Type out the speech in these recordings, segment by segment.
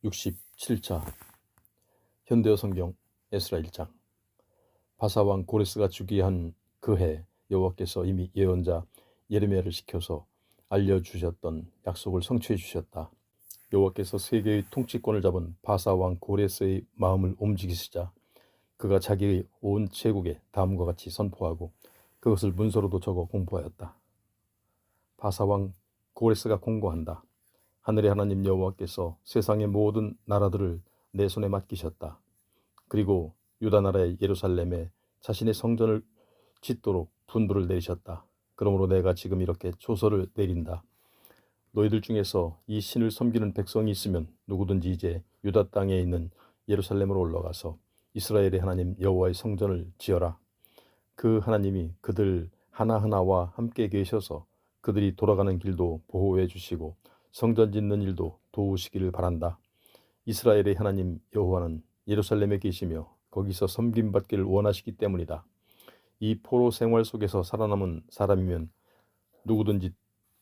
제67차 현대어 성경 에스라 1장. 바사왕 고레스가 즉위한 그 해 여호와께서 이미 예언자 예레미야를 시켜서 알려주셨던 약속을 성취해 주셨다. 여호와께서 세계의 통치권을 잡은 바사왕 고레스의 마음을 움직이시자 그가 자기의 온 제국에 다음과 같이 선포하고 그것을 문서로도 적어 공포하였다. 바사왕 고레스가 공고한다. 하늘의 하나님 여호와께서 세상의 모든 나라들을 내 손에 맡기셨다. 그리고 유다 나라의 예루살렘에 자신의 성전을 짓도록 분부를 내리셨다. 그러므로 내가 지금 이렇게 조서를 내린다. 너희들 중에서 이 신을 섬기는 백성이 있으면 누구든지 이제 유다 땅에 있는 예루살렘으로 올라가서 이스라엘의 하나님 여호와의 성전을 지어라. 그 하나님이 그들 하나하나와 함께 계셔서 그들이 돌아가는 길도 보호해 주시고 성전 짓는 일도 도우시기를 바란다. 이스라엘의 하나님 여호와는 예루살렘에 계시며 거기서 섬김받기를 원하시기 때문이다. 이 포로 생활 속에서 살아남은 사람이면 누구든지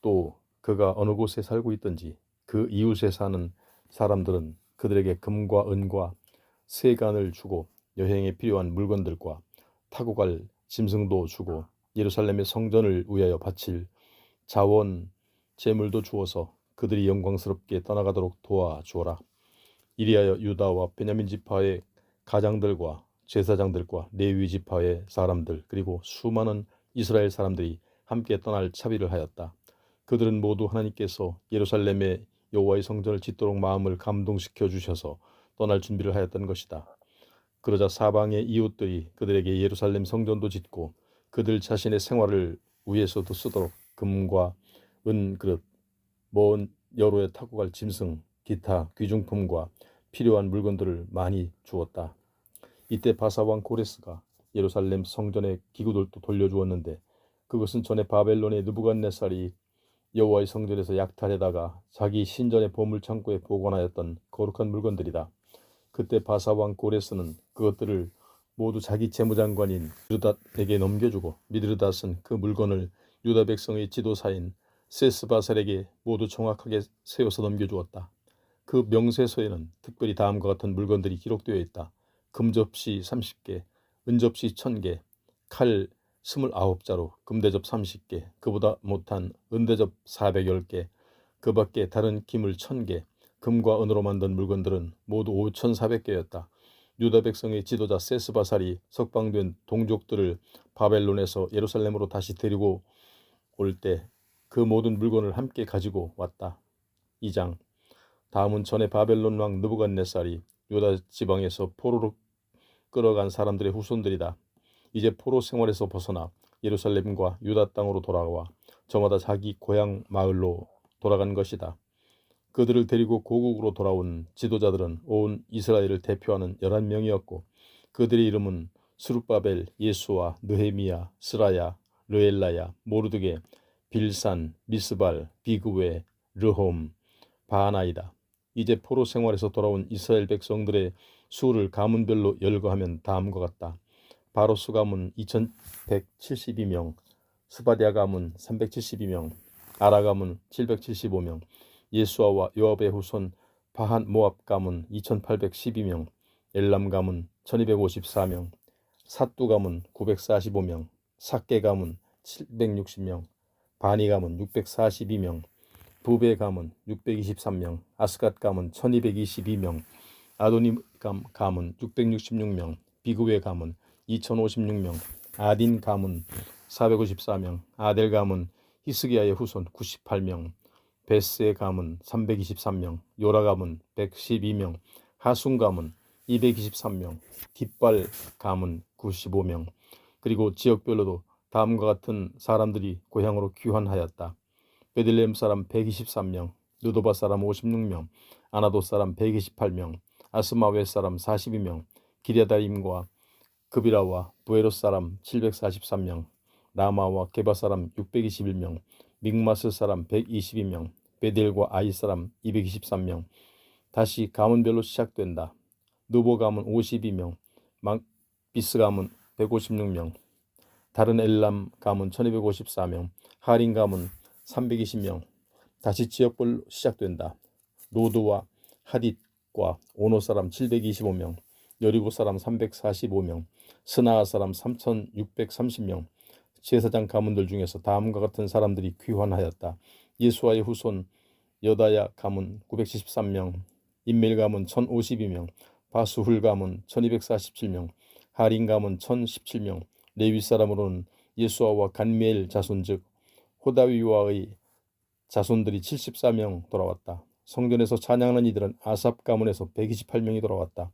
또 그가 어느 곳에 살고 있든지 그 이웃에 사는 사람들은 그들에게 금과 은과 세간을 주고 여행에 필요한 물건들과 타고 갈 짐승도 주고 예루살렘의 성전을 위하여 바칠 자원 재물도 주어서 그들이 영광스럽게 떠나가도록 도와주어라. 이리하여 유다와 베냐민 지파의 가장들과 제사장들과 레위 지파의 사람들 그리고 수많은 이스라엘 사람들이 함께 떠날 차비를 하였다. 그들은 모두 하나님께서 예루살렘에 여호와의 성전을 짓도록 마음을 감동시켜 주셔서 떠날 준비를 하였던 것이다. 그러자 사방의 이웃들이 그들에게 예루살렘 성전도 짓고 그들 자신의 생활을 위해서도 쓰도록 금과 은 그릇, 먼 여로에 타고 갈 짐승, 기타 귀중품과 필요한 물건들을 많이 주었다. 이때 바사왕 고레스가 예루살렘 성전의 기구들도 돌려주었는데 그것은 전에 바벨론의 느부갓네살이 여호와의 성전에서 약탈에다가 자기 신전의 보물창고에 보관하였던 거룩한 물건들이다. 그때 바사왕 고레스는 그것들을 모두 자기 재무장관인 미드르닷에게 넘겨주고 미드르닷은 그 물건을 유다 백성의 지도사인 세스바살에게 모두 정확하게 세워서 넘겨주었다. 그 명세서에는 특별히 다음과 같은 물건들이 기록되어 있다. 금접시 30개, 은접시 1000개, 칼 29자루, 금대접 30개, 그보다 못한 은대접 410개, 그 밖에 다른 기물 1000개, 금과 은으로 만든 물건들은 모두 5400개였다. 유다 백성의 지도자 세스바살이 석방된 동족들을 바벨론에서 예루살렘으로 다시 데리고 올 때 그 모든 물건을 함께 가지고 왔다. 2장. 다음은 전에 바벨론 왕 느부갓네살이 유다 지방에서 포로로 끌어간 사람들의 후손들이다. 이제 포로 생활에서 벗어나 예루살렘과 유다 땅으로 돌아와 저마다 자기 고향 마을로 돌아간 것이다. 그들을 데리고 고국으로 돌아온 지도자들은 온 이스라엘을 대표하는 11명이었고 그들의 이름은 스룹바벨, 예수아, 느헤미야, 스라야, 르엘라야, 모르드게, 빌산, 미스발, 비그웨, 르홈, 바하나이다. 이제 포로 생활에서 돌아온 이스라엘 백성들의 수를 가문별로 열거하면 다음과 같다. 바로스 가문 2172명, 스바디아 가문 372명, 아라 가문 775명, 예수아와 요압의 후손 바한 모압 가문 2812명, 엘람 가문 1254명, 삿두 가문 945명, 삭게 가문 760명, 바니 가문 642명, 부베 가문 623명, 아스갓 가문 1222명, 아도님 가문 666명, 비그웨 가문 2056명, 아딘 가문 454명, 아델 가문 히스기야의 후손 98명, 베스의 가문 323명, 요라 가문 112명, 하순 가문 223명, 깃발 가문 95명, 그리고 지역별로도 다음과 같은 사람들이 고향으로 귀환하였다. 베들레헴 사람 123명, 느도바 사람 56명, 아나도 사람 128명, 아스마웨 사람 42명, 기랴다임과 그비라와 부에롯 사람 743명, 라마와 게바 사람 621명, 믹마스 사람 122명, 베델과 아이 사람 223명. 다시 가문별로 시작된다. 느보 가문 52명, 막비스 가문 156명, 다른 엘람 가문 1254명, 하린 가문 320명. 다시 지역별로 시작된다. 로드와 하딧, 과 오노 사람 725명, 여리고 사람 345명, 스나아 사람 3630명. 제사장 가문들 중에서 다음과 같은 사람들이 귀환하였다. 예수아의 후손 여다야 가문 973명, 인멜 가문 1052명, 바수훌 가문 1247명, 하린 가문 1017명. 레위 사람으로는 예수아와 간미엘 자손 즉 호다위와의 자손들이 74명 돌아왔다. 성전에서 찬양하는 이들은 아삽 가문에서 128명이 돌아왔다.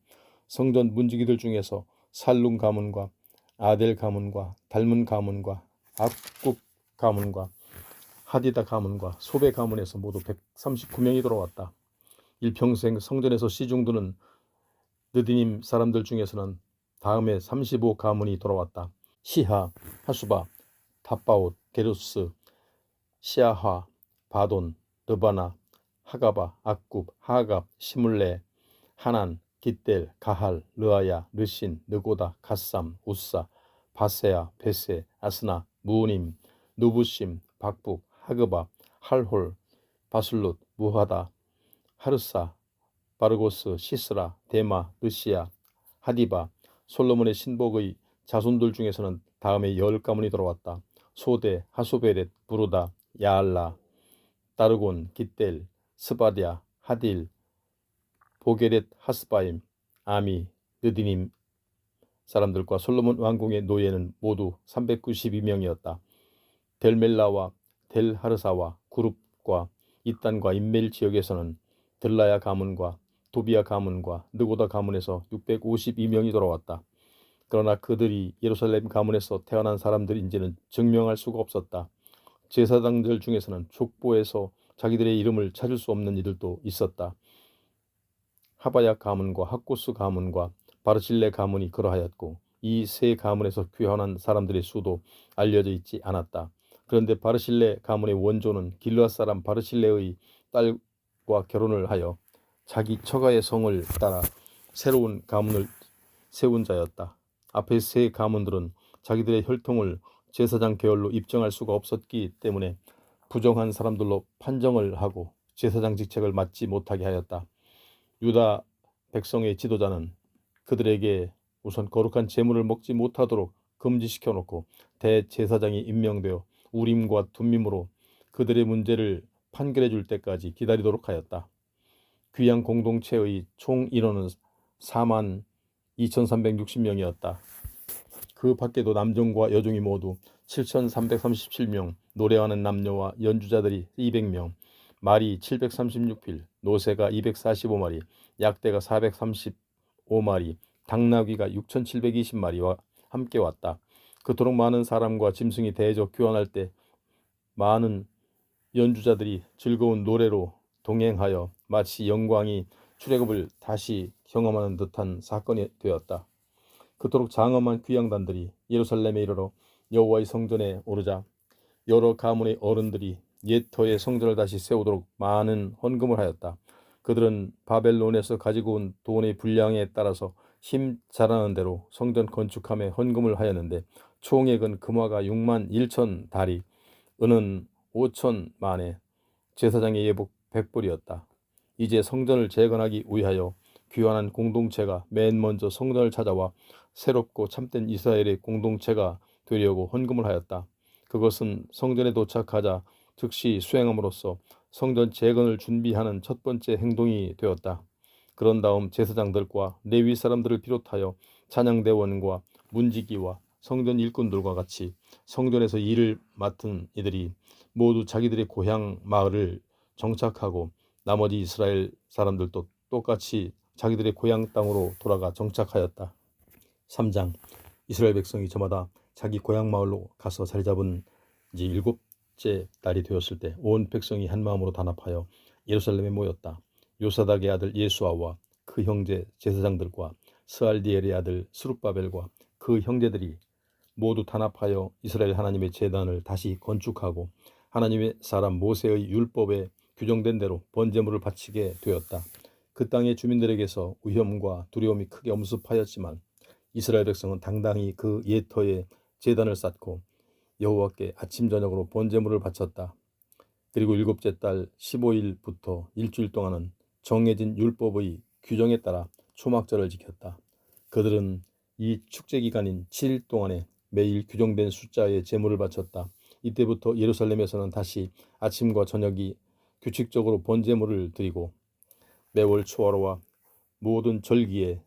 성전 문지기들 중에서 살룸 가문과 아델 가문과 달문 가문과 악굽 가문과 하디다 가문과 소베 가문에서 모두 139명이 돌아왔다. 일평생 성전에서 시중드는 느디님 사람들 중에서는 다음에 35 가문이 돌아왔다. 시하, 하수바, 탑바옷, 게루스, 시아하, 바돈, 르바나, 하가바, 악굽, 하갑, 시물레, 하난, 깃델, 가할, 르아야, 르신, 느고다, 갓삼, 우사, 바세아, 베세, 아스나, 무님, 누부심, 박북, 하그바, 할홀, 바술룻, 무하다, 하르사, 바르고스, 시스라, 데마, 르시아, 하디바. 솔로몬의 신복의 자손들 중에서는 다음에 10가문이 돌아왔다. 소데, 하소베렛, 부르다, 야알라, 다르곤, 깃델, 스바디아, 하딜, 보게렛, 하스바임, 아미, 느디님 사람들과 솔로몬 왕궁의 노예는 모두 392명이었다. 델멜라와 델하르사와 그룹과 이단과 인멜 지역에서는 들라야 가문과 도비아 가문과 느고다 가문에서 652명이 돌아왔다. 그러나 그들이 예루살렘 가문에서 태어난 사람들인지는 증명할 수가 없었다. 제사장들 중에서는 족보에서 자기들의 이름을 찾을 수 없는 이들도 있었다. 하바야 가문과 학고스 가문과 바르실레 가문이 그러하였고 이 세 가문에서 귀환한 사람들의 수도 알려져 있지 않았다. 그런데 바르실레 가문의 원조는 길르앗 사람 바르실레의 딸과 결혼을 하여 자기 처가의 성을 따라 새로운 가문을 세운 자였다. 앞의 세 가문들은 자기들의 혈통을 제사장 계열로 입증할 수가 없었기 때문에 부정한 사람들로 판정을 하고 제사장 직책을 맡지 못하게 하였다. 유다 백성의 지도자는 그들에게 우선 거룩한 제물을 먹지 못하도록 금지시켜 놓고 대제사장이 임명되어 우림과 둠밈으로 그들의 문제를 판결해 줄 때까지 기다리도록 하였다. 귀양 공동체의 총 인원은 42,360명이었다. 그 밖에도 남종과 여종이 모두 7,337명, 노래하는 남녀와 연주자들이 200명, 말이 736필, 노새가 245마리, 약대가 435마리, 당나귀가 6,720마리와 함께 왔다. 그토록 많은 사람과 짐승이 대적 교환할 때 많은 연주자들이 즐거운 노래로 동행하여 마치 영광이 출애굽을 다시 경험하는 듯한 사건이 되었다. 그토록 장엄한 귀양단들이 예루살렘에 이르러 여호와의 성전에 오르자 여러 가문의 어른들이 옛터의 성전을 다시 세우도록 많은 헌금을 하였다. 그들은 바벨론에서 가지고 온 돈의 분량에 따라서 힘 잘하는 대로 성전 건축함에 헌금을 하였는데 총액은 금화가 6만 1천 다리, 은은 5천 만에, 제사장의 예복 100불이었다. 이제 성전을 재건하기 위하여 귀환한 공동체가 맨 먼저 성전을 찾아와 새롭고 참된 이스라엘의 공동체가 되려고 헌금을 하였다. 그것은 성전에 도착하자 즉시 수행함으로써 성전 재건을 준비하는 첫 번째 행동이 되었다. 그런 다음 제사장들과 레위 사람들을 비롯하여 찬양대원과 문지기와 성전 일꾼들과 같이 성전에서 일을 맡은 이들이 모두 자기들의 고향 마을을 정착하고 나머지 이스라엘 사람들도 똑같이 자기들의 고향 땅으로 돌아가 정착하였다. 3장. 이스라엘 백성이 저마다 자기 고향 마을로 가서 자리 잡은 지 7째 날이 되었을 때 온 백성이 한 마음으로 단합하여 예루살렘에 모였다. 요사닥의 아들 예수아와 그 형제 제사장들과 스알디엘의 아들 스룹바벨과 그 형제들이 모두 단합하여 이스라엘 하나님의 제단을 다시 건축하고 하나님의 사람 모세의 율법에 규정된 대로 번제물을 바치게 되었다. 그 땅의 주민들에게서 위험과 두려움이 크게 엄습하였지만 이스라엘 백성은 당당히 그 옛터에 제단을 쌓고 여호와께 아침 저녁으로 번제물을 바쳤다. 그리고 7째 달 15일부터 일주일 동안은 정해진 율법의 규정에 따라 초막절을 지켰다. 그들은 이 축제 기간인 7일 동안에 매일 규정된 숫자의 제물을 바쳤다. 이때부터 예루살렘에서는 다시 아침과 저녁이 규칙적으로 번제물을 드리고 매월 초하루와 모든 절기에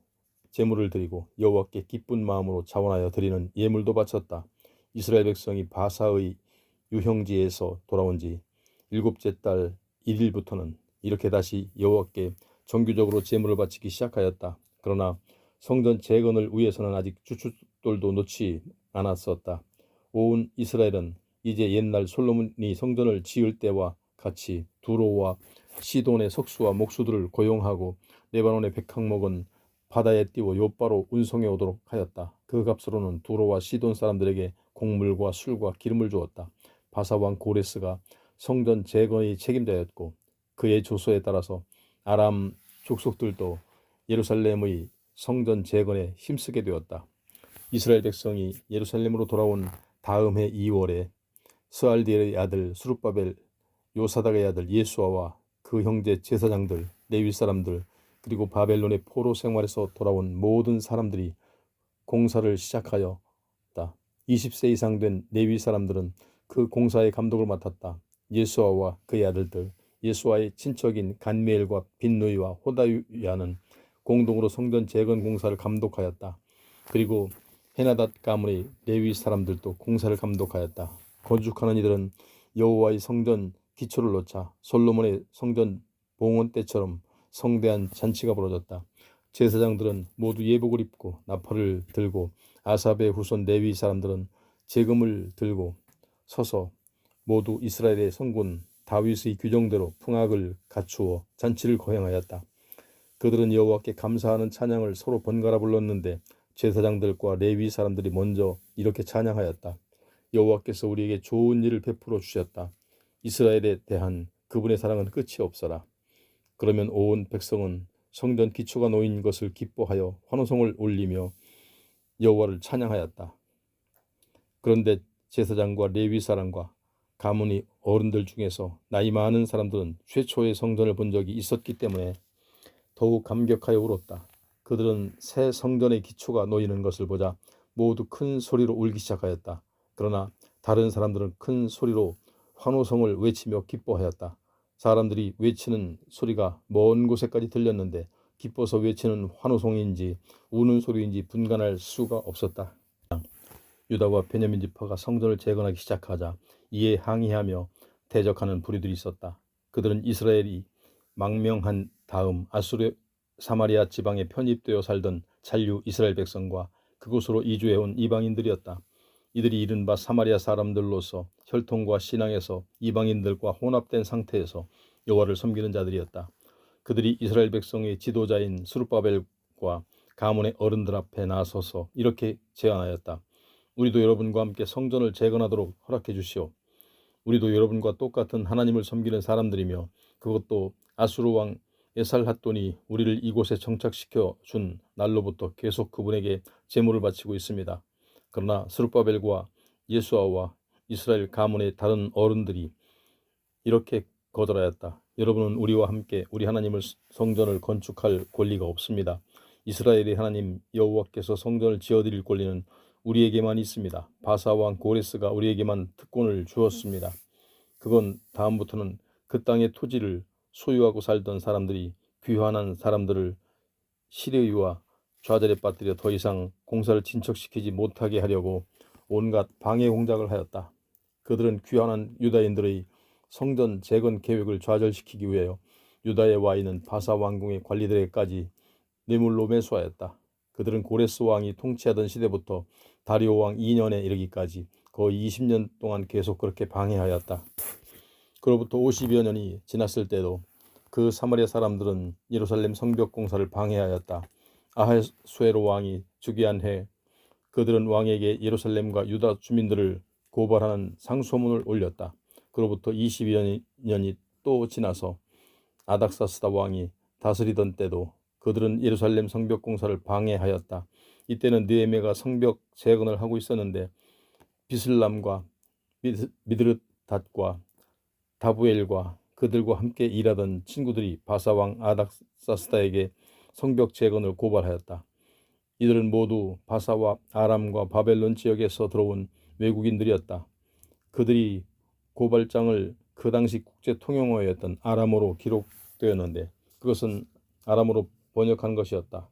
제물을 드리고 여호와께 기쁜 마음으로 자원하여 드리는 예물도 바쳤다. 이스라엘 백성이 바사의 유형지에서 돌아온 지 일곱째 달 1일부터는 이렇게 다시 여호와께 정규적으로 제물을 바치기 시작하였다. 그러나 성전 재건을 위해서는 아직 주춧돌도 놓지 않았었다. 온 이스라엘은 이제 옛날 솔로몬이 성전을 지을 때와 같이 두로와 시돈의 석수와 목수들을 고용하고 레바논의 백항목은 바다에 띄워 요바로 운송해 오도록 하였다. 그 값으로는 두로와 시돈 사람들에게 곡물과 술과 기름을 주었다. 바사왕 고레스가 성전 재건의 책임자였고 그의 조서에 따라서 아람 족속들도 예루살렘의 성전 재건에 힘쓰게 되었다. 이스라엘 백성이 예루살렘으로 돌아온 다음 해 2월에 스알디엘의 아들 스룹바벨, 요사닥의 아들 예수아와 그 형제 제사장들, 레위 사람들, 그리고 바벨론의 포로 생활에서 돌아온 모든 사람들이 공사를 시작하였다. 20세 이상 된 레위 사람들은 그 공사의 감독을 맡았다. 예수아와 그의 아들들, 예수아의 친척인 간미엘과 빈누이와 호다위아는 공동으로 성전 재건 공사를 감독하였다. 그리고 헤나닷 가문의 레위 사람들도 공사를 감독하였다. 건축하는 이들은 여호와의 성전 기초를 놓자 솔로몬의 성전 봉헌 때처럼 성대한 잔치가 벌어졌다. 제사장들은 모두 예복을 입고 나팔을 들고 아삽의 후손 레위 사람들은 제금을 들고 서서 모두 이스라엘의 성군 다윗의 규정대로 풍악을 갖추어 잔치를 거행하였다. 그들은 여호와께 감사하는 찬양을 서로 번갈아 불렀는데 제사장들과 레위 사람들이 먼저 이렇게 찬양하였다. 여호와께서 우리에게 좋은 일을 베풀어 주셨다. 이스라엘에 대한 그분의 사랑은 끝이 없어라. 그러면 온 백성은 성전 기초가 놓인 것을 기뻐하여 환호성을 올리며 여호와를 찬양하였다. 그런데 제사장과 레위 사람과 가문의 어른들 중에서 나이 많은 사람들은 최초의 성전을 본 적이 있었기 때문에 더욱 감격하여 울었다. 그들은 새 성전의 기초가 놓이는 것을 보자 모두 큰 소리로 울기 시작하였다. 그러나 다른 사람들은 큰 소리로 환호성을 외치며 기뻐하였다. 사람들이 외치는 소리가 먼 곳에까지 들렸는데 기뻐서 외치는 환호성인지 우는 소리인지 분간할 수가 없었다. 유다와 베냐민 지파가 성전을 재건하기 시작하자 이에 항의하며 대적하는 부류들이 있었다. 그들은 이스라엘이 망명한 다음 아수르 사마리아 지방에 편입되어 살던 잔류 이스라엘 백성과 그곳으로 이주해온 이방인들이었다. 이들이 이른바 사마리아 사람들로서 혈통과 신앙에서 이방인들과 혼합된 상태에서 여호와를 섬기는 자들이었다. 그들이 이스라엘 백성의 지도자인 스룹바벨과 가문의 어른들 앞에 나서서 이렇게 제안하였다. 우리도 여러분과 함께 성전을 재건하도록 허락해 주시오. 우리도 여러분과 똑같은 하나님을 섬기는 사람들이며 그것도 아수르 왕 에살핫돈이 우리를 이곳에 정착시켜 준 날로부터 계속 그분에게 제물을 바치고 있습니다. 그러나 스룹바벨과 예수아와 이스라엘 가문의 다른 어른들이 이렇게 거절하였다. 여러분은 우리와 함께 우리 하나님을 성전을 건축할 권리가 없습니다. 이스라엘의 하나님 여호와께서 성전을 지어드릴 권리는 우리에게만 있습니다. 바사왕 고레스가 우리에게만 특권을 주었습니다. 그건 다음부터는 그 땅의 토지를 소유하고 살던 사람들이 귀환한 사람들을 시르위와 좌절에 빠뜨려 더 이상 공사를 진척시키지 못하게 하려고 온갖 방해 공작을 하였다. 그들은 귀환한 유다인들의 성전 재건 계획을 좌절시키기 위하여 유다에 와 있는 바사 왕궁의 관리들에게까지 뇌물로 매수하였다. 그들은 고레스 왕이 통치하던 시대부터 다리오 왕 2년에 이르기까지 거의 20년 동안 계속 그렇게 방해하였다. 그로부터 50여 년이 지났을 때도 그 사마리아 사람들은 예루살렘 성벽 공사를 방해하였다. 아하수에로 왕이 즉위한 해 그들은 왕에게 예루살렘과 유다 주민들을 고발하는 상소문을 올렸다. 그로부터 22여 년이 또 지나서 아닥사스다 왕이 다스리던 때도 그들은 예루살렘 성벽 공사를 방해하였다. 이때는 느헤미야가 성벽 재건을 하고 있었는데 비슬람과 미드르닷과 다부엘과 그들과 함께 일하던 친구들이 바사왕 아닥사스다에게 성벽 재건을 고발하였다. 이들은 모두 바사와 아람과 바벨론 지역에서 들어온 외국인들이었다. 그들이 고발장을 그 당시 국제 통용어였던 아람어로 기록되었는데 그것은 아람어로 번역한 것이었다.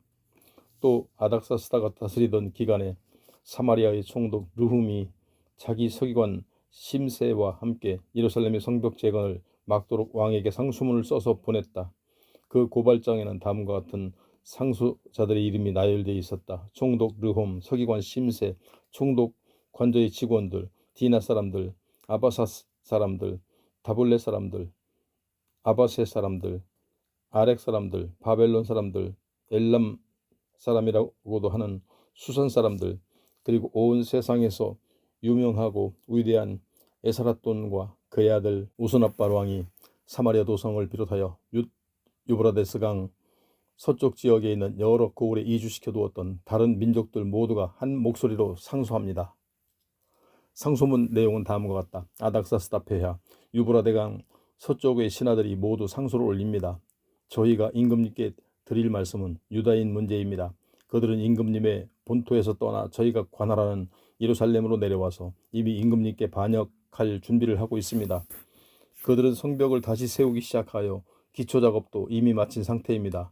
또 아닥사스다가 다스리던 기간에 사마리아의 총독 르훔이 자기 서기관 심세와 함께 예루살렘의 성벽 재건을 막도록 왕에게 상소문을 써서 보냈다. 그 고발장에는 다음과 같은 상소자들의 이름이 나열되어 있었다. 총독 르홈, 서기관 심세, 총독 관저의 직원들, 디나 사람들, 아바사 사람들, 다볼레 사람들, 아바세 사람들, 아렉 사람들, 바벨론 사람들, 엘람 사람이라고도 하는 수선 사람들, 그리고 온 세상에서 유명하고 위대한 에사라돈과 그의 아들 우스나발 왕이 사마리아 도성을 비롯하여 유브라데스 강 서쪽 지역에 있는 여러 고을에 이주시켜 두었던 다른 민족들 모두가 한 목소리로 상소합니다. 상소문 내용은 다음과 같다. 아닥사스다 폐하, 유브라데강 서쪽의 신하들이 모두 상소를 올립니다. 저희가 임금님께 드릴 말씀은 유다인 문제입니다. 그들은 임금님의 본토에서 떠나 저희가 관할하는 예루살렘으로 내려와서 이미 임금님께 반역할 준비를 하고 있습니다. 그들은 성벽을 다시 세우기 시작하여 기초작업도 이미 마친 상태입니다.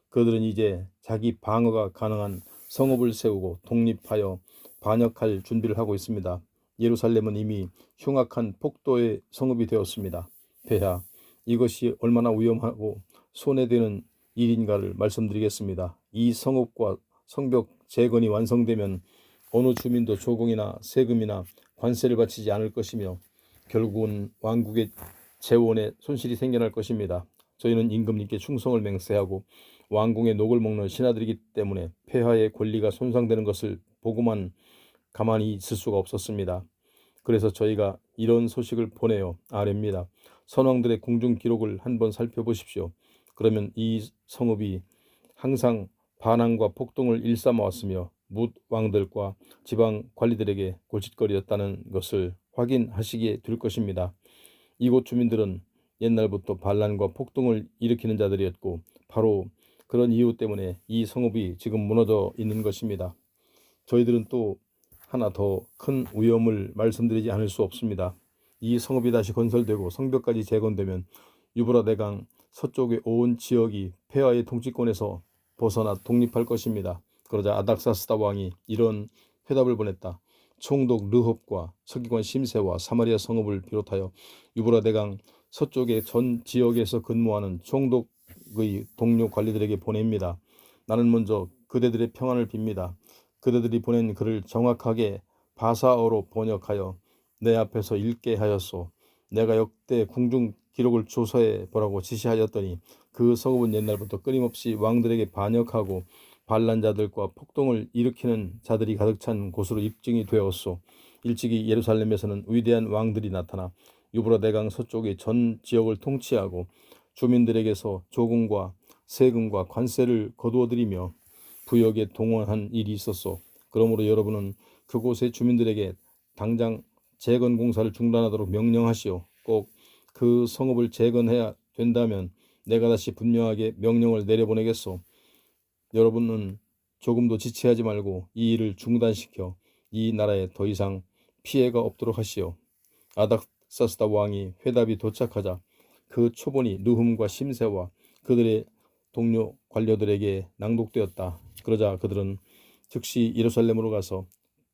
그들은 이제 자기 방어가 가능한 성읍을 세우고 독립하여 반역할 준비를 하고 있습니다. 예루살렘은 이미 흉악한 폭도의 성읍이 되었습니다. 폐하, 이것이 얼마나 위험하고 손해되는 일인가를 말씀드리겠습니다. 이 성읍과 성벽 재건이 완성되면 어느 주민도 조공이나 세금이나 관세를 바치지 않을 것이며 결국은 왕국의 재원에 손실이 생겨날 것입니다. 저희는 임금님께 충성을 맹세하고 왕궁의 녹을 먹는 신하들이기 때문에 폐하의 권리가 손상되는 것을 보고만 가만히 있을 수가 없었습니다. 그래서 저희가 이런 소식을 보내어 아뢰입니다. 선왕들의 궁중 기록을 한번 살펴보십시오. 그러면 이 성읍이 항상 반항과 폭동을 일삼아왔으며 뭇 왕들과 지방 관리들에게 골칫거리였다는 것을 확인하시게 될 것입니다. 이곳 주민들은 옛날부터 반란과 폭동을 일으키는 자들이었고 바로 그런 이유 때문에 이 성읍이 지금 무너져 있는 것입니다. 저희들은 또 하나 더 큰 위험을 말씀드리지 않을 수 없습니다. 이 성읍이 다시 건설되고 성벽까지 재건되면 유브라데강 서쪽의 온 지역이 폐하의 통치권에서 벗어나 독립할 것입니다. 그러자 아닥사스다 왕이 이런 회답을 보냈다. 총독 르홉과 서기관 심세와 사마리아 성읍을 비롯하여 유브라데강 서쪽의 전 지역에서 근무하는 총독의 동료 관리들에게 보냅니다. 나는 먼저 그대들의 평안을 빕니다. 그대들이 보낸 글을 정확하게 바사어로 번역하여 내 앞에서 읽게 하였소. 내가 역대 궁중 기록을 조사해 보라고 지시하였더니 그 성읍은 옛날부터 끊임없이 왕들에게 반역하고 반란자들과 폭동을 일으키는 자들이 가득 찬 곳으로 입증이 되었소. 일찍이 예루살렘에서는 위대한 왕들이 나타나 유브라데강 서쪽의 전 지역을 통치하고 주민들에게서 조공과 세금과 관세를 거두어들이며 부역에 동원한 일이 있었소. 그러므로 여러분은 그곳의 주민들에게 당장 재건 공사를 중단하도록 명령하시오. 꼭 그 성읍을 재건해야 된다면 내가 다시 분명하게 명령을 내려보내겠소. 여러분은 조금도 지체하지 말고 이 일을 중단시켜 이 나라에 더 이상 피해가 없도록 하시오. 아닥사스다 왕이 회답이 도착하자 그 초본이 르훔과 심세와 그들의 동료 관료들에게 낭독되었다. 그러자 그들은 즉시 예루살렘으로 가서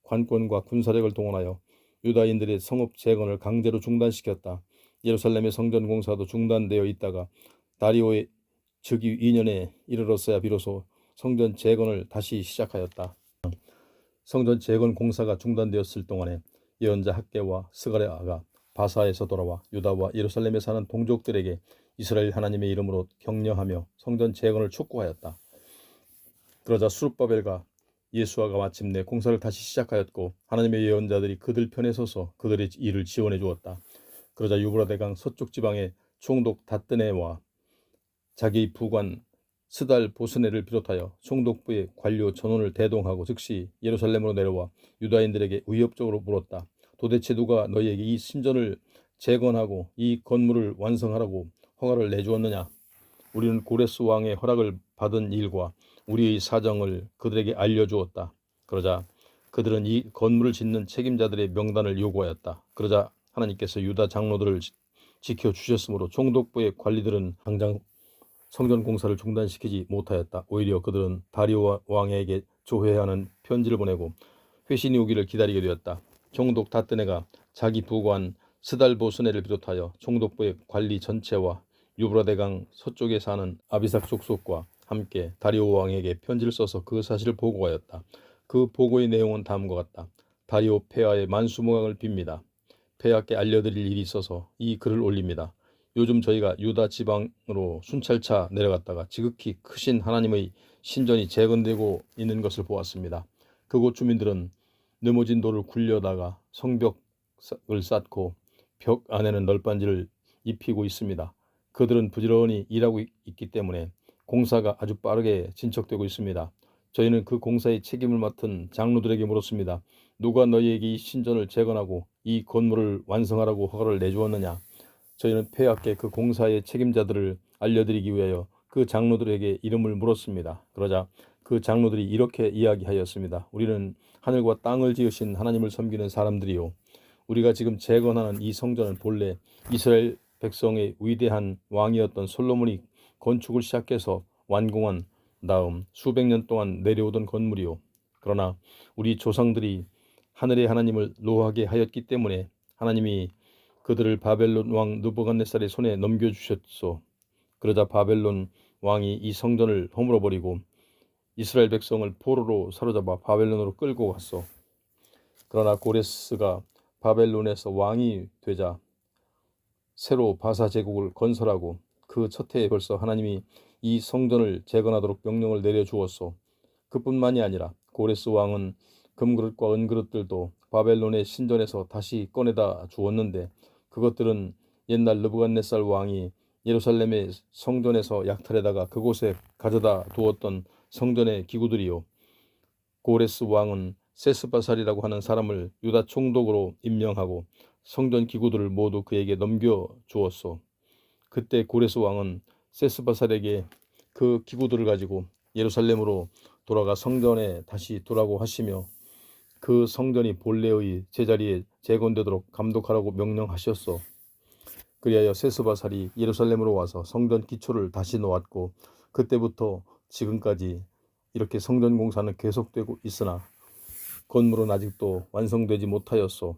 관권과 군사력을 동원하여 유다인들의 성읍 재건을 강제로 중단시켰다. 예루살렘의 성전 공사도 중단되어 있다가 다리오의 즉위 2년에 이르렀어야 비로소 성전 재건을 다시 시작하였다. 성전 재건 공사가 중단되었을 동안에 예언자 학개와 스가랴가 바사에서 돌아와 유다와 예루살렘에 사는 동족들에게 이스라엘 하나님의 이름으로 격려하며 성전 재건을 촉구하였다. 그러자 수룹바벨과 예수아가 마침내 공사를 다시 시작하였고 하나님의 예언자들이 그들 편에 서서 그들의 일을 지원해 주었다. 그러자 유브라데강 서쪽 지방의 총독 다뜨네와 자기 부관 스달 보스네를 비롯하여 총독부의 관료 전원을 대동하고 즉시 예루살렘으로 내려와 유다인들에게 위협적으로 물었다. 도대체 누가 너희에게 이 신전을 재건하고 이 건물을 완성하라고 허가를 내주었느냐? 우리는 고레스 왕의 허락을 받은 일과 우리의 사정을 그들에게 알려주었다. 그러자 그들은 이 건물을 짓는 책임자들의 명단을 요구하였다. 그러자 하나님께서 유다 장로들을 지켜주셨으므로 총독부의 관리들은 당장 성전 공사를 중단시키지 못하였다. 오히려 그들은 다리오 왕에게 조회하는 편지를 보내고 회신이 오기를 기다리게 되었다. 총독 다뜨네가 자기 부관 스달보스네를 비롯하여 총독부의 관리 전체와 유브라데강 서쪽에 사는 아비삭 족속과 함께 다리오 왕에게 편지를 써서 그 사실을 보고하였다. 그 보고의 내용은 다음과 같다. 다리오 폐하의 만수무강을 빕니다. 폐하께 알려드릴 일이 있어서 이 글을 올립니다. 요즘 저희가 유다 지방으로 순찰차 내려갔다가 지극히 크신 하나님의 신전이 재건되고 있는 것을 보았습니다. 그곳 주민들은 느머진 돌을 굴려다가 성벽을 쌓고 벽 안에는 널빤지를 입히고 있습니다. 그들은 부지런히 일하고 있기 때문에 공사가 아주 빠르게 진척되고 있습니다. 저희는 그 공사의 책임을 맡은 장로들에게 물었습니다. 누가 너희에게 이 신전을 재건하고 이 건물을 완성하라고 허가를 내주었느냐? 저희는 폐하께 그 공사의 책임자들을 알려드리기 위하여 그 장로들에게 이름을 물었습니다. 그러자 그 장로들이 이렇게 이야기하였습니다. 우리는 하늘과 땅을 지으신 하나님을 섬기는 사람들이요. 우리가 지금 재건하는 이 성전은 본래 이스라엘 백성의 위대한 왕이었던 솔로몬이 건축을 시작해서 완공한 다음 수백 년 동안 내려오던 건물이요. 그러나 우리 조상들이 하늘의 하나님을 노하게 하였기 때문에 하나님이 그들을 바벨론 왕 느부갓네살의 손에 넘겨주셨소. 그러자 바벨론 왕이 이 성전을 허물어버리고 이스라엘 백성을 포로로 사로잡아 바벨론으로 끌고 갔소. 그러나 고레스가 바벨론에서 왕이 되자 새로 바사 제국을 건설하고 그 첫 해에 벌써 하나님이 이 성전을 재건하도록 명령을 내려주었소. 그뿐만이 아니라 고레스 왕은 금그릇과 은그릇들도 바벨론의 신전에서 다시 꺼내다 주었는데 그것들은 옛날 느부갓네살 왕이 예루살렘의 성전에서 약탈에다가 그곳에 가져다 두었던 성전의 기구들이요. 고레스 왕은 세스바살이라고 하는 사람을 유다 총독으로 임명하고 성전 기구들을 모두 그에게 넘겨주었소. 그때 고레스 왕은 세스바살에게 그 기구들을 가지고 예루살렘으로 돌아가 성전에 다시 두라고 하시며 그 성전이 본래의 제자리에 재건되도록 감독하라고 명령하셨소. 그리하여 세스바살이 예루살렘으로 와서 성전 기초를 다시 놓았고 그때부터 지금까지 이렇게 성전 공사는 계속되고 있으나 건물은 아직도 완성되지 못하였소.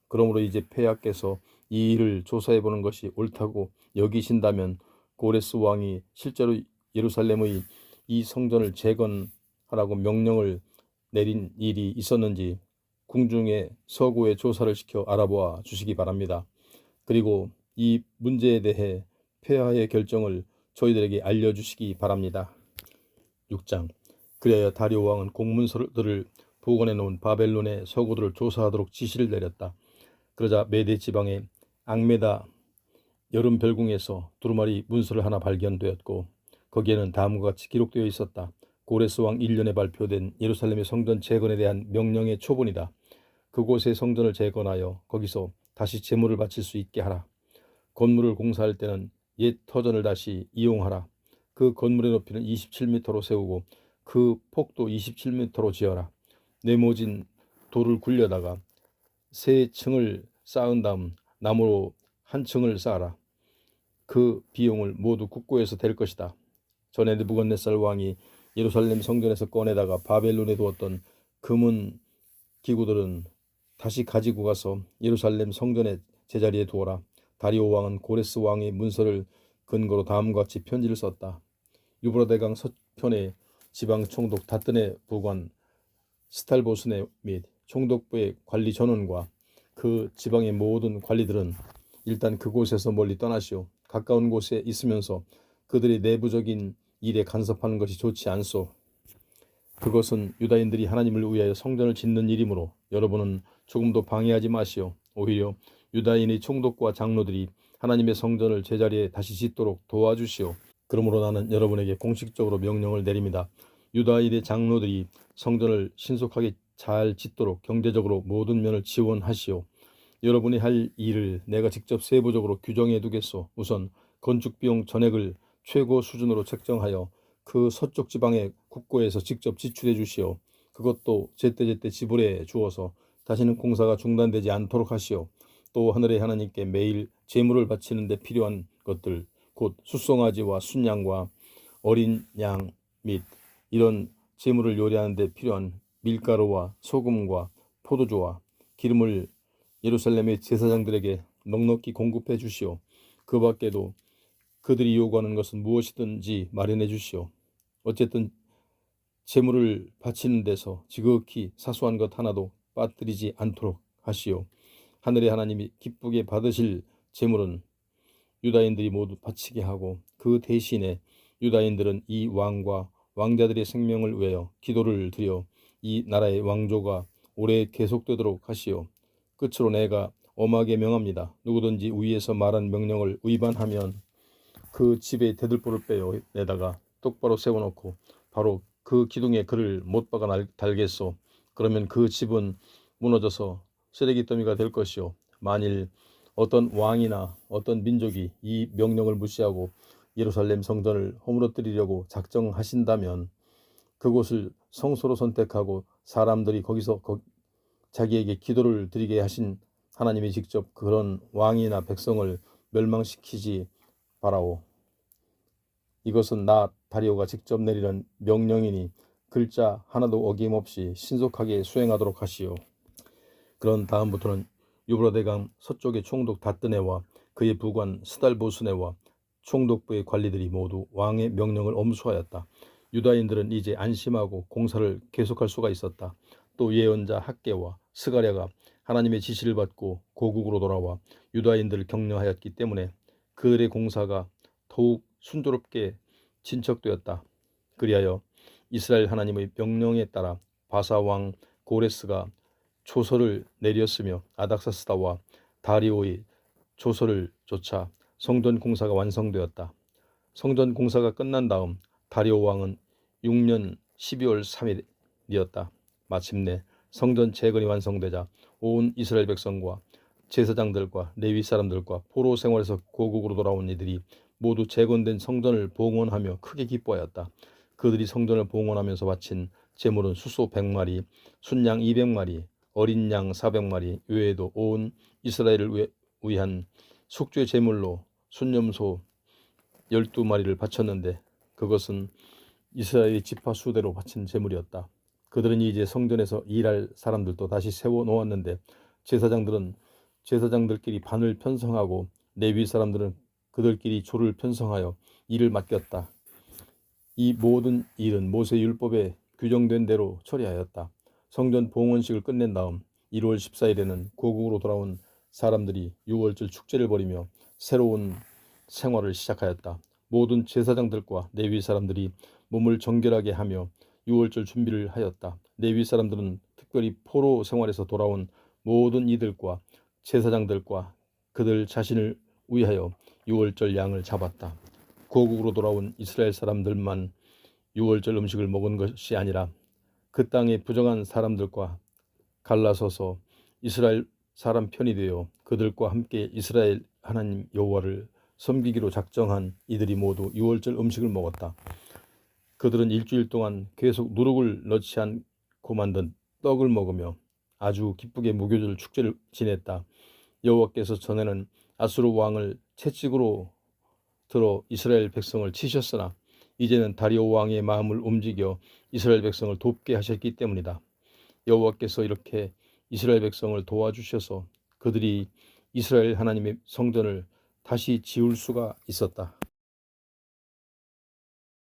그러므로 이제 폐하께서 이 일을 조사해 보는 것이 옳다고 여기신다면 고레스 왕이 실제로 예루살렘의 이 성전을 재건하라고 명령을 내린 일이 있었는지 궁중의 서구에 조사를 시켜 알아보아 주시기 바랍니다. 그리고 이 문제에 대해 폐하의 결정을 저희들에게 알려주시기 바랍니다. 6장. 그리하여 다리오 왕은 공문서들을 보관해 놓은 바벨론의 서구들을 조사하도록 지시를 내렸다. 그러자 메대 지방의 앙메다 여름 별궁에서 두루마리 문서를 하나 발견되었고 거기에는 다음과 같이 기록되어 있었다. 고레스 왕 1년에 발표된 예루살렘의 성전 재건에 대한 명령의 초본이다. 그곳의 성전을 재건하여 거기서 다시 제물을 바칠 수 있게 하라. 건물을 공사할 때는 옛 터전을 다시 이용하라. 그 건물의 높이는 27m로 세우고 그 폭도 27m로 지어라. 네모진 돌을 굴려다가 세 층을 쌓은 다음 나무로 한 층을 쌓아라. 그 비용을 모두 국고에서 댈 것이다. 전에 느부갓네살 왕이 예루살렘 성전에서 꺼내다가 바벨론에 두었던 금은 기구들은 다시 가지고 가서 예루살렘 성전의 제자리에 두어라. 다리오 왕은 고레스 왕의 문서를 근거로 다음과 같이 편지를 썼다. 유브라데강 서편의 지방 총독 다뜨네 부관 스탈보스네 및 총독부의 관리 전원과 그 지방의 모든 관리들은 일단 그곳에서 멀리 떠나시오. 가까운 곳에 있으면서 그들의 내부적인 일에 간섭하는 것이 좋지 않소. 그것은 유다인들이 하나님을 위하여 성전을 짓는 일이므로 여러분은 조금도 방해하지 마시오. 오히려 유다인의 총독과 장로들이 하나님의 성전을 제자리에 다시 짓도록 도와주시오. 그러므로 나는 여러분에게 공식적으로 명령을 내립니다. 유다인의 장로들이 성전을 신속하게 잘 짓도록 경제적으로 모든 면을 지원하시오. 여러분이 할 일을 내가 직접 세부적으로 규정해 두겠소. 우선 건축비용 전액을 최고 수준으로 책정하여 그 서쪽 지방의 국고에서 직접 지출해 주시오. 그것도 제때제때 지불해 주어서 다시는 공사가 중단되지 않도록 하시오. 또 하늘의 하나님께 매일 제물을 바치는 데 필요한 것들, 곧 숫송아지와 순양과 어린 양 및 이런 제물을 요리하는 데 필요한 밀가루와 소금과 포도주와 기름을 예루살렘의 제사장들에게 넉넉히 공급해 주시오. 그 밖에도 그들이 요구하는 것은 무엇이든지 마련해 주시오. 어쨌든 제물을 바치는 데서 지극히 사소한 것 하나도 빠뜨리지 않도록 하시오. 하늘의 하나님이 기쁘게 받으실 제물은 유다인들이 모두 바치게 하고 그 대신에 유다인들은 이 왕과 왕자들의 생명을 위하여 기도를 드려 이 나라의 왕조가 오래 계속되도록 하시오. 끝으로 내가 엄하게 명합니다. 누구든지 위에서 말한 명령을 위반하면 그 집에 대들보를 빼어 내다가 똑바로 세워놓고 바로 그 기둥에 그를 못 박아 달겠소. 그러면 그 집은 무너져서 쓰레기 더미가 될 것이요. 만일 어떤 왕이나 어떤 민족이 이 명령을 무시하고 예루살렘 성전을 허물어뜨리려고 작정하신다면 그곳을 성소로 선택하고 사람들이 거기서 자기에게 기도를 드리게 하신 하나님이 직접 그런 왕이나 백성을 멸망시키지 바라오. 이것은 나 다리오가 직접 내리는 명령이니 글자 하나도 어김없이 신속하게 수행하도록 하시오. 그런 다음부터는 유브라데강 서쪽의 총독 다뜨네와 그의 부관 스달보스네와 총독부의 관리들이 모두 왕의 명령을 엄수하였다. 유다인들은 이제 안심하고 공사를 계속할 수가 있었다. 또 예언자 학개와 스가랴가 하나님의 지시를 받고 고국으로 돌아와 유다인들을 격려하였기 때문에 그들의 공사가 더욱 순조롭게 진척되었다. 그리하여 이스라엘 하나님의 명령에 따라 바사 왕 고레스가 조서를 내렸으며 아닥사스다와 다리오의 조서를 쫓아 성전 공사가 완성되었다. 성전 공사가 끝난 다음 다리오 왕은 6년 12월 3일이었다. 마침내 성전 재건이 완성되자 온 이스라엘 백성과 제사장들과 레위 사람들과 포로 생활에서 고국으로 돌아온 이들이 모두 재건된 성전을 봉헌하며 크게 기뻐하였다. 그들이 성전을 봉헌하면서 바친 제물은 숫소 100마리, 순양 200마리, 어린 양 400마리 외에도 온 이스라엘을 위한 속죄 제물로 순염소 12마리를 바쳤는데 그것은 이스라엘의 지파 수대로 바친 제물이었다. 그들은 이제 성전에서 일할 사람들도 다시 세워놓았는데 제사장들끼리 반을 편성하고 레위 사람들은 그들끼리 조를 편성하여 일을 맡겼다. 이 모든 일은 모세 율법에 규정된 대로 처리하였다. 성전 봉헌식을 끝낸 다음 1월 14일에는 고국으로 돌아온 사람들이 유월절 축제를 벌이며 새로운 생활을 시작하였다. 모든 제사장들과 레위 사람들이 몸을 정결하게 하며 유월절 준비를 하였다. 레위 사람들은 특별히 포로 생활에서 돌아온 모든 이들과 제사장들과 그들 자신을 위하여 유월절 양을 잡았다. 고국으로 돌아온 이스라엘 사람들만 유월절 음식을 먹은 것이 아니라 그 땅의 부정한 사람들과 갈라서서 이스라엘 사람 편이 되어 그들과 함께 이스라엘 하나님 여호와를 섬기기로 작정한 이들이 모두 유월절 음식을 먹었다. 그들은 일주일 동안 계속 누룩을 넣지 않고 만든 떡을 먹으며 아주 기쁘게 무교절 축제를 지냈다. 여호와께서 전에는 아수르 왕을 채찍으로 들어 이스라엘 백성을 치셨으나 이제는 다리오 왕의 마음을 움직여 이스라엘 백성을 돕게 하셨기 때문이다. 여호와께서 이렇게 이스라엘 백성을 도와주셔서 그들이 이스라엘 하나님의 성전을 다시 지을 수가 있었다.